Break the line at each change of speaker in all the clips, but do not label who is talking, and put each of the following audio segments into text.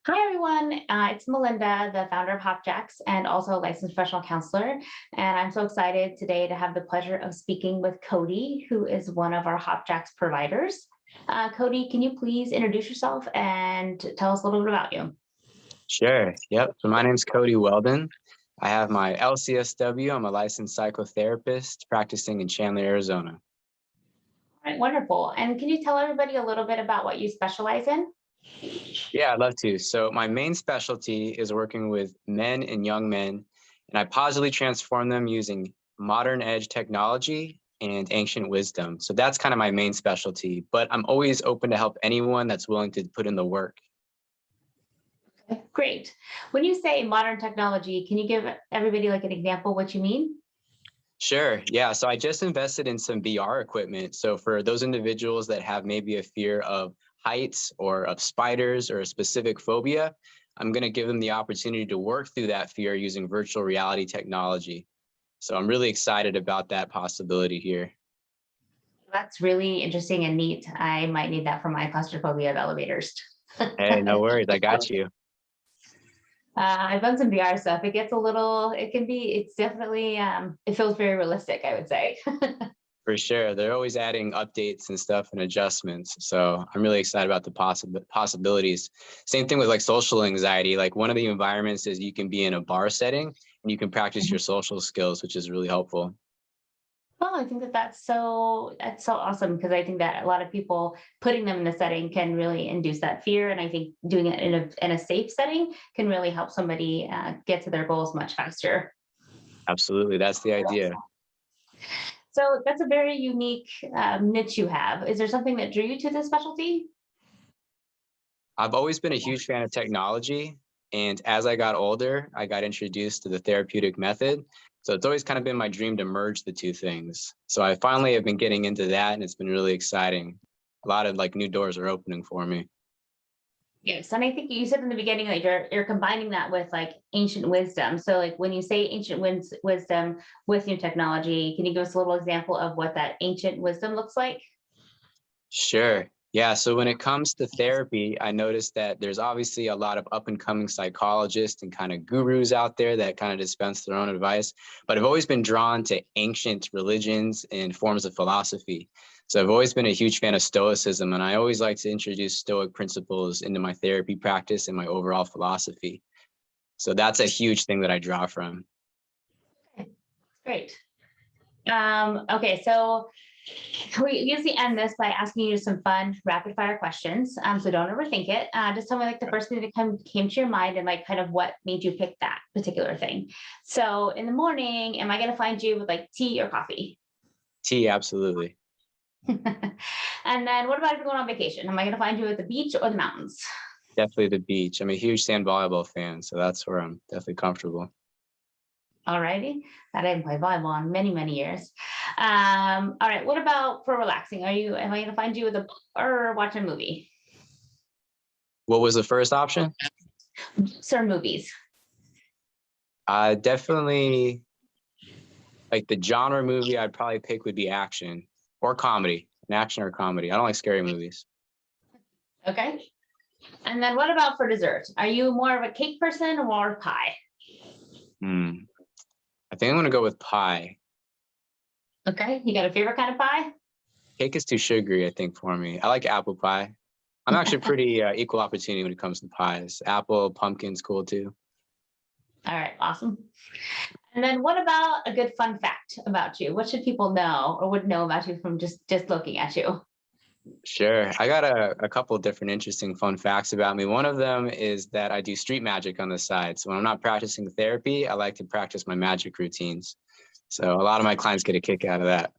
Hi, everyone. It's Melinda, the founder of HopJax and also a licensed professional counselor. And I'm so excited today to have the pleasure of speaking with Cody, who is one of our HopJax providers. Cody, can you please introduce yourself and tell us a little bit about you?
Sure. Yep. So my name's Cody Weldon. I have my LCSW. I'm a licensed psychotherapist practicing in Chandler, Arizona.
All right, wonderful. And can you tell everybody a little bit about what you specialize in?
Yeah, I'd love to. So my main specialty is working with men and young men, and I positively transform them using modern edge technology and ancient wisdom. So that's kind of my main specialty, but I'm always open to help anyone that's willing to put in the work.
Great. When you say modern technology, can you give everybody like an example what you mean?
Sure. Yeah. So I just invested in some VR equipment. So for those individuals that have maybe a fear of heights or of spiders or a specific phobia, I'm going to give them the opportunity to work through that fear using virtual reality technology. So I'm really excited about that possibility here.
That's really interesting and neat. I might need that for my claustrophobia of elevators.
Hey, no worries. I got you.
I've done some VR stuff. It gets a little, it can be, it's definitely, it feels very realistic, I would say.
For sure. They're always adding updates and stuff and adjustments. So I'm really excited about the possibilities. Same thing with like social anxiety. Like one of the environments is you can be in a bar setting and you can practice your social skills, which is really helpful.
Well, I think that that's so awesome because I think that a lot of people putting them in a setting can really induce that fear, and I think doing it in a safe setting can really help somebody get to their goals much faster.
Absolutely. That's the idea.
So that's a very unique niche you have. Is there something that drew you to this specialty?
I've always been a huge fan of technology. And as I got older, I got introduced to the therapeutic method. So it's always kind of been my dream to merge the two things. So I finally have been getting into that and it's been really exciting. A lot of like new doors are opening for me.
Yes, and I think you said in the beginning that you're combining that with like ancient wisdom. So like when you say ancient wisdom with new technology, can you give us a little example of what that ancient wisdom looks like?
Sure. Yeah. So when it comes to therapy, I noticed that there's obviously a lot of up and coming psychologists and kind of gurus out there that kind of dispense their own advice. But I've always been drawn to ancient religions and forms of philosophy. So I've always been a huge fan of Stoicism, and I always like to introduce Stoic principles into my therapy practice and my overall philosophy. So that's a huge thing that I draw from.
Okay, great. Okay, so we usually end this by asking you some fun rapid fire questions. So don't overthink it. Just tell me like the first thing that came to your mind and like kind of what made you pick that particular thing. So in the morning, am I going to find you with like tea or coffee?
Tea, absolutely.
And then what about if you're going on vacation? Am I going to find you at the beach or the mountains?
Definitely the beach. I'm a huge sand volleyball fan, so that's where I'm definitely comfortable.
All righty. I didn't play volleyball in many, many years. All right. What about for relaxing? Am I going to find you with a book or watch a movie?
What was the first option?
Books or movies?
Definitely like the genre movie I'd probably pick would be action or comedy, an action or comedy. I don't like scary movies.
Okay. And then what about for dessert? Are you more of a cake person or more of pie?
Hmm. I think I'm gonna go with pie.
Okay. You got a favorite kind of pie?
Cake is too sugary, I think, for me. I like apple pie. I'm actually pretty equal opportunity when it comes to pies. Apple, pumpkin's cool too.
All right. Awesome. And then what about a good fun fact about you? What should people know or would know about you from just looking at you?
Sure. I got a couple of different interesting fun facts about me. One of them is that I do street magic on the side. So when I'm not practicing therapy, I like to practice my magic routines. So a lot of my clients get a kick out of that.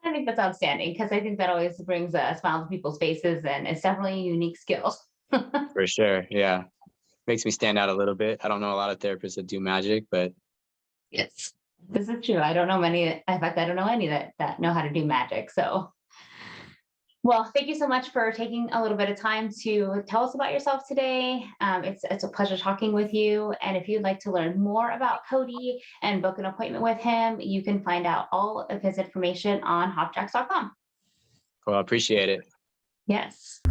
I think that's outstanding because I think that always brings a smile to people's faces and it's definitely a unique skill.
For sure. Yeah. Makes me stand out a little bit. I don't know a lot of therapists that do magic, but
Yes, this is true. I don't know many. In fact, I don't know any that know how to do magic. So, well, thank you so much for taking a little bit of time to tell us about yourself today. It's a pleasure talking with you. And if you'd like to learn more about Cody and book an appointment with him, you can find out all of his information on hopjax.com.
well, I appreciate it.
Yes.